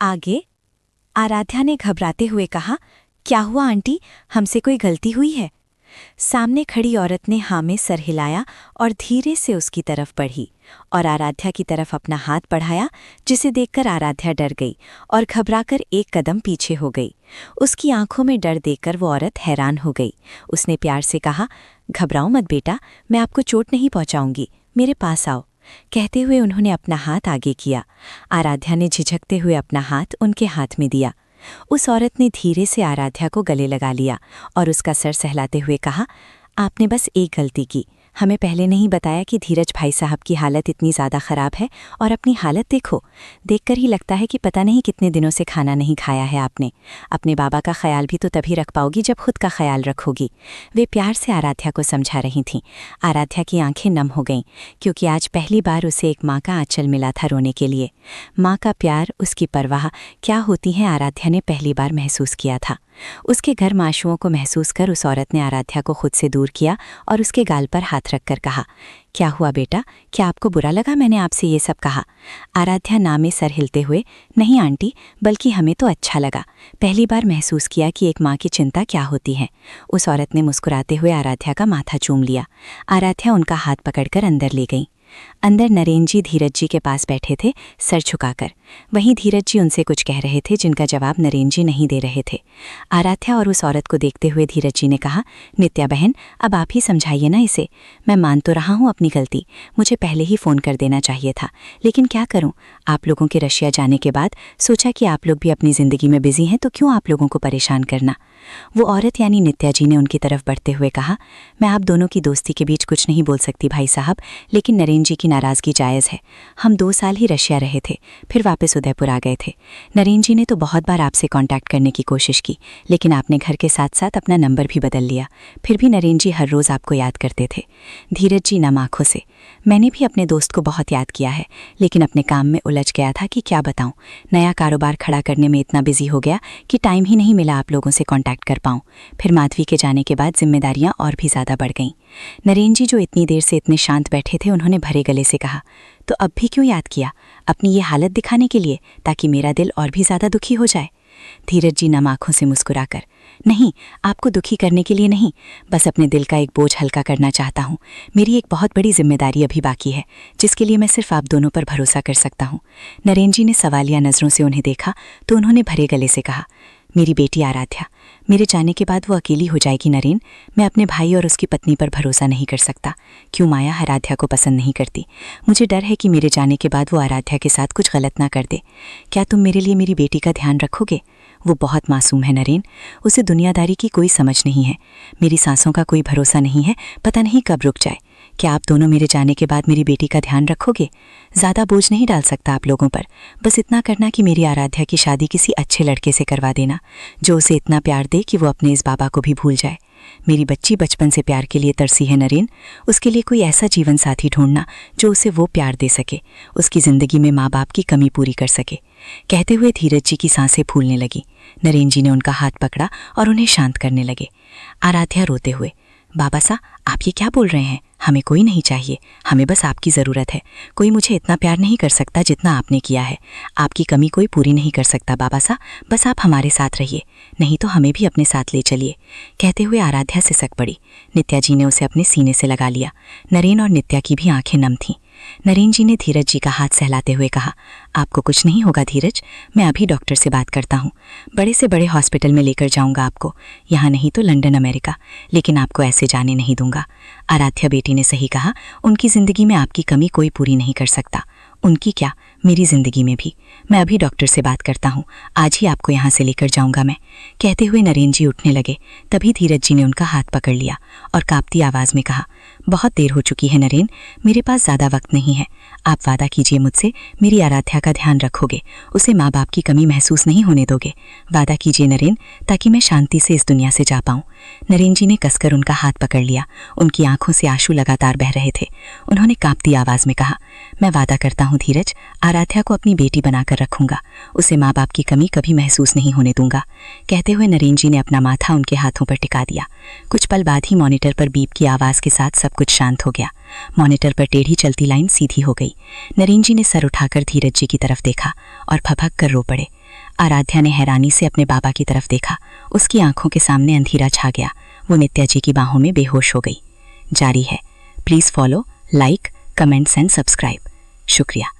आगे आराध्या ने घबराते हुए कहा, क्या हुआ आंटी, हमसे कोई गलती हुई है? सामने खड़ी औरत ने हाँ में सर हिलाया और धीरे से उसकी तरफ बढ़ी और आराध्या की तरफ अपना हाथ बढ़ाया, जिसे देखकर आराध्या डर गई और घबराकर एक कदम पीछे हो गई। उसकी आंखों में डर देखकर वो औरत हैरान हो गई। उसने प्यार से कहा, घबराओ मत बेटा, मैं आपको चोट नहीं पहुंचाऊंगी, मेरे पास आओ। कहते हुए उन्होंने अपना हाथ आगे किया। आराध्या ने झिझकते हुए अपना हाथ उनके हाथ में दिया। उस औरत ने धीरे से आराध्या को गले लगा लिया और उसका सर सहलाते हुए कहा, आपने बस एक गलती की, हमें पहले नहीं बताया कि धीरज भाई साहब की हालत इतनी ज़्यादा ख़राब है। और अपनी हालत देखो, देखकर ही लगता है कि पता नहीं कितने दिनों से खाना नहीं खाया है आपने। अपने बाबा का ख्याल भी तो तभी रख पाओगी जब खुद का ख्याल रखोगी। वे प्यार से आराध्या को समझा रही थीं। आराध्या की आंखें नम हो गईं, क्योंकि आज पहली बार उसे एक माँ का आंचल मिला था रोने के लिए। माँ का प्यार, उसकी परवाह क्या होती है, आराध्या ने पहली बार महसूस किया था। उसके गर्म आंसुओं को महसूस कर उस औरत ने आराध्या को खुद से दूर किया और उसके गाल पर हाथ रखकर कहा, क्या हुआ बेटा, क्या आपको बुरा लगा मैंने आपसे ये सब कहा? आराध्या ना में सर हिलते हुए, नहीं आंटी, बल्कि हमें तो अच्छा लगा, पहली बार महसूस किया कि एक माँ की चिंता क्या होती है। उस औरत ने मुस्कुराते हुए आराध्या का माथा चूम लिया। आराध्या उनका हाथ पकड़कर अंदर ले गई। अंदर नरेन जी धीरज जी के पास बैठे थे, सर झुकाकर। वहीं धीरज जी उनसे कुछ कह रहे थे, जिनका जवाब नरेन जी नहीं दे रहे थे। आराध्या और उस औरत को देखते हुए धीरज जी ने कहा, नित्या बहन, अब आप ही समझाइए ना इसे। मैं मान तो रहा हूँ अपनी गलती, मुझे पहले ही फ़ोन कर देना चाहिए था, लेकिन क्या करूँ, आप लोगों के रशिया जाने के बाद सोचा कि आप लोग भी अपनी ज़िंदगी में बिजी हैं, तो क्यों आप लोगों को परेशान करना। वो औरत यानी नित्या जी ने उनकी तरफ बढ़ते हुए कहा, मैं आप दोनों की दोस्ती के बीच कुछ नहीं बोल सकती भाई साहब, लेकिन नरेन जी की नाराज़गी जायज़ है। हम 2 साल ही रशिया रहे थे, फिर वापस उदयपुर आ गए थे। नरेन जी ने तो बहुत बार आपसे कांटेक्ट करने की कोशिश की, लेकिन आपने घर के साथ साथ अपना नंबर भी बदल लिया। फिर भी नरेन जी हर रोज़ आपको याद करते थे। धीरज जी नम आँखों से, मैंने भी अपने दोस्त को बहुत याद किया है, लेकिन अपने काम में उलझ गया था कि क्या बताऊं। नया कारोबार खड़ा करने में इतना बिजी हो गया कि टाइम ही नहीं मिला आप लोगों से कांटेक्ट कर पाऊं। फिर माधवी के जाने के बाद जिम्मेदारियां और भी ज़्यादा बढ़ गईं। नरेन जी जो इतनी देर से इतने शांत बैठे थे, उन्होंने भरे गले से कहा, तो अब भी क्यों याद किया? अपनी ये हालत दिखाने के लिए, ताकि मेरा दिल और भी ज़्यादा दुखी हो जाए? धीरज जी नम आँखों से मुस्कुराकर, नहीं, आपको दुखी करने के लिए नहीं, बस अपने दिल का एक बोझ हल्का करना चाहता हूँ। मेरी एक बहुत बड़ी जिम्मेदारी अभी बाकी है, जिसके लिए मैं सिर्फ आप दोनों पर भरोसा कर सकता हूँ। नरेन जी ने सवालिया नज़रों से उन्हें देखा तो उन्होंने भरे गले से कहा, मेरी बेटी आराध्या, मेरे जाने के बाद वो अकेली हो जाएगी नरेन। मैं अपने भाई और उसकी पत्नी पर भरोसा नहीं कर सकता। क्यों माया आराध्या को पसंद नहीं करती? मुझे डर है कि मेरे जाने के बाद वो आराध्या के साथ कुछ गलत ना कर दे। क्या तुम मेरे लिए मेरी बेटी का ध्यान रखोगे? वो बहुत मासूम है नरेन, उसे दुनियादारी की कोई समझ नहीं है। मेरी सांसों का कोई भरोसा नहीं है, पता नहीं कब रुक जाए। क्या आप दोनों मेरे जाने के बाद मेरी बेटी का ध्यान रखोगे? ज़्यादा बोझ नहीं डाल सकता आप लोगों पर, बस इतना करना कि मेरी आराध्या की शादी किसी अच्छे लड़के से करवा देना, जो उसे इतना प्यार दे कि वो अपने इस बाबा को भी भूल जाए। मेरी बच्ची बचपन से प्यार के लिए तरसी है नरेन, उसके लिए कोई ऐसा जीवन साथी ढूंढना जो उसे वो प्यार दे सके, उसकी ज़िंदगी में माँ बाप की कमी पूरी कर सके। कहते हुए धीरज जी की सांसें फूलने लगी। नरेन जी ने उनका हाथ पकड़ा और उन्हें शांत करने लगे। आराध्या रोते हुए, बाबा साहब, आप ये क्या बोल रहे हैं? हमें कोई नहीं चाहिए, हमें बस आपकी ज़रूरत है। कोई मुझे इतना प्यार नहीं कर सकता जितना आपने किया है। आपकी कमी कोई पूरी नहीं कर सकता बाबा साहब, बस आप हमारे साथ रहिए, नहीं तो हमें भी अपने साथ ले चलिए। कहते हुए आराध्या सिसक पड़ी। नित्या जी ने उसे अपने सीने से लगा लिया। नरेन और नित्या की भी आंखें नम थीं। नरेन जी ने धीरज जी का हाथ सहलाते हुए कहा, आपको कुछ नहीं होगा धीरज, मैं अभी डॉक्टर से बात करता हूँ। बड़े से बड़े हॉस्पिटल में लेकर जाऊँगा आपको, यहाँ नहीं तो लंदन अमेरिका, लेकिन आपको ऐसे जाने नहीं दूंगा। आराध्या बेटी ने सही कहा, उनकी ज़िंदगी में आपकी कमी कोई पूरी नहीं कर सकता। उनकी क्या, मेरी ज़िंदगी में भी। मैं अभी डॉक्टर से बात करता हूँ, आज ही आपको यहाँ से लेकर जाऊँगा मैं। कहते हुए नरेन जी उठने लगे, तभी धीरज जी ने उनका हाथ पकड़ लिया और कांपती आवाज़ में कहा, बहुत देर हो चुकी है नरेन, मेरे पास ज़्यादा वक्त नहीं है। आप वादा कीजिए मुझसे, मेरी आराध्या का ध्यान रखोगे, उसे माँ बाप की कमी महसूस नहीं होने दोगे। वादा कीजिए नरेन, ताकि मैं शांति से इस दुनिया से जा पाऊँ। नरेन जी ने कसकर उनका हाथ पकड़ लिया। उनकी आंखों से आंसू लगातार बह रहे थे। उन्होंने कांपती आवाज़ में कहा, मैं वादा करता हूँ धीरज, आराध्या को अपनी बेटी बनाकर रखूंगा, उसे माँ बाप की कमी कभी महसूस नहीं होने दूंगा। कहते हुए नरेन जी ने अपना माथा उनके हाथों पर टिका दिया। कुछ पल बाद ही मॉनिटर पर बीप की आवाज़ के साथ सब कुछ शांत हो गया। मॉनिटर पर टेढ़ी चलती लाइन सीधी हो गई। नरेन जी ने सर उठाकर धीरज जी की तरफ देखा और भभक कर रो पड़े। आराध्या ने हैरानी से अपने बाबा की तरफ देखा। उसकी आंखों के सामने अंधेरा छा गया। वो नित्या जी की बाहों में बेहोश हो गई। जारी है। Please follow, like, comments and subscribe. शुक्रिया।